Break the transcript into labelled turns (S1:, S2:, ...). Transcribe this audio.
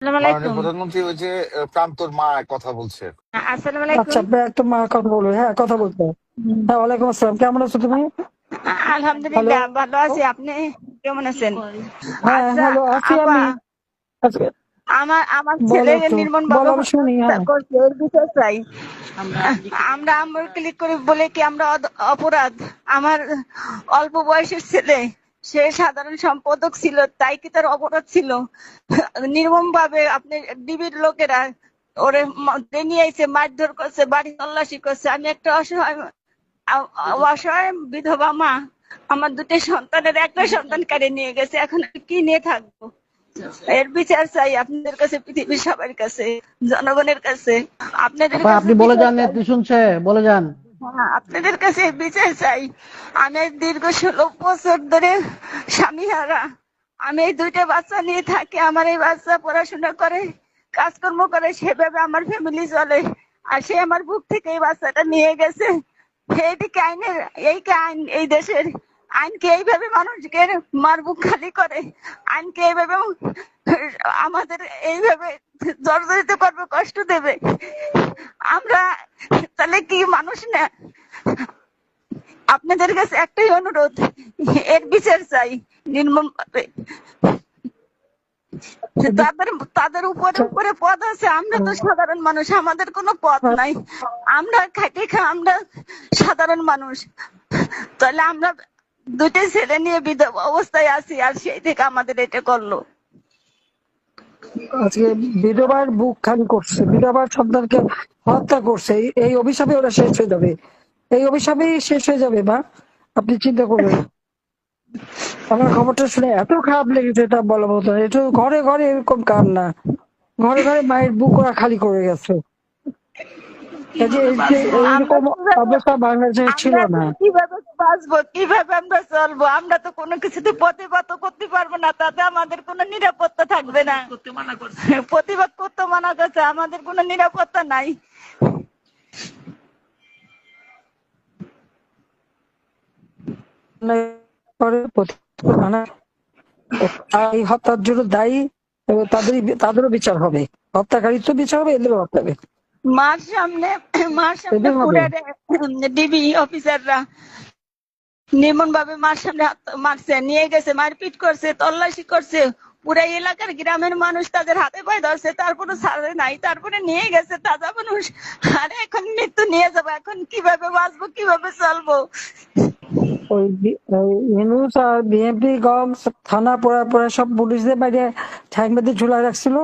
S1: আসসালামু
S2: মাননীয়
S1: আলাইকুম।
S2: প্রধানমন্ত্রী ওই যে প্রান্তর মা কথা বলছে।
S1: আসসালামু
S3: আচ্ছা,
S1: আলাইকুম।
S3: একটু মা কথা বলবে। হ্যাঁ, কথা বলতে। হ্যাঁ, ওয়ালাইকুম আসসালাম। কেমন আছো তুমি? হ্যালো।
S1: আলহামদুলিল্লাহ ভালো আছি। আপনি কেমন আছেন?
S3: হ্যাঁ,
S1: আচ্ছা
S3: হ্যালো, আছি
S1: আপা,
S3: আমি। আচ্ছা,
S1: আমার আমার
S3: বলো
S1: ছেলে
S3: একটু।
S1: নির্মম
S3: বলো,
S1: ভাবে
S3: আমি শুনি। হ্যাঁ,
S1: করছে, এর বিচার চাই। আমরা আমরা ক্লিক করি বলে কি আমরা অপরাধ? আমার অল্প বয়সের ছেলে, সে সাধারণ সম্পাদক ছিল, তাই কি তার অপরাধ ছিল? নির্মম ভাবে আপনি ডিবির লোকেরা ওরে নিয়ে এসে মারধর করছে, বাড়ি তল্লাশি করছে। আমি একটা অসহায় বিধবা মা, আমার দুটো সন্তানের একটা সন্তান কেড়ে নিয়ে গেছে। এখন আমি কি নিয়ে থাকবো? এর বিচার চাই আপনাদের কাছে, পৃথিবীর সবার কাছে, জনগণের কাছে, আপনাদের
S4: আপা
S1: কাছে
S4: আপনি বলে
S1: বিচার
S4: যান,
S1: চাই।
S4: নেত্রী শুনছে, বলে যান।
S1: হ্যাঁ, আপনাদের কাছে বিচার চাই। আমি দীর্ঘ 16 বছর ধরে স্বামী হারা, আমি এই দুইটা বাচ্চা নিয়ে থাকি। আমার এই বাচ্চা পড়াশোনা করে, কাজকর্ম করে, সেভাবে আমার ফ্যামিলি চলে। আর সে আমার বুক থেকে এই বাচ্চাটা নিয়ে গেছে। এইদিকে আইনের, এই কি আইন? এই দেশের আইন কি এইভাবে মানুষকে মার বুক খালি করে? আইন কি এইভাবে আমাদের এইভাবে জর্জরিত করবে, কষ্ট দেবে? আমরা তাহলে কি মানুষ না? আপনাদের কাছে একটাই অনুরোধ, এর বিচার চাই নির্মম ভাবে। তাদের তাদের উপরে উপরে পদ আছে, আমরা তো সাধারণ মানুষ, আমাদের কোনো পদ নাই। আমরা খাটি আমরা সাধারণ মানুষ। তাহলে আমরা দুটি ছেলে নিয়ে বিধবা অবস্থায় আছি, আর সেই থেকে আমাদের এটা করলো।
S3: আজকে বিধবার বুক খালি করছে, বিধবার সন্তানকে হত্যা করছে। এই অভিশাপে ওরা শেষ হয়ে যাবে। এই অভিশাপেই শেষ হয়ে যাবে। মা, আপনি চিন্তা করবেন। আমার খবরটা শুনে এত খারাপ লেগেছে, তা বলার মতো না। এটা ঘরে ঘরে এরকম কান্না, ঘরে ঘরে মায়ের বুক ওরা খালি করে গেছে।
S1: আমরা
S3: এইরকম অবস্থা বাংলাদেশে ছিল
S1: আমরা
S3: না।
S1: কিভাবে বাঁচবো, কিভাবে আমরা চলবো? আমরা তো কোনো কিছুতে প্রতিবাদ করতে পারবো না, তাতে আমাদের কোনো নিরাপত্তা থাকবে না। প্রতিবাদ করতে মানা করছে, আমাদের কোনো নিরাপত্তা নাই।
S3: এই হত্যার জন্য দায়ী, এবং তাদেরও বিচার হবে। হত্যাকারী তো বিচার হবে, এদেরও হত্যা হবে।
S1: মার সামনে
S3: এদের হবে।
S1: ডিবি অফিসাররা নির্মম ভাবে মার সামনে মারছে, নিয়ে গেছে, মারপিট করছে, তল্লাশি করছে। পুরা এলাকার গ্রামের মানুষ তাদের হাতে পায়ে ধরছে, তারপরে ছাড়ে নাই, তারপরে নিয়ে গেছে তাজা মানুষ। আর এখন মৃত্যু নিয়ে যাবো, এখন কিভাবে বাঁচবো, কিভাবে চলবো?
S3: ওই ইউনূস আর বিএনপি গম থানা পোড়া পোড়া সব পুলিশদের বাইরে ঠ্যাং বেঁধে ঝুলাই রাখছিল।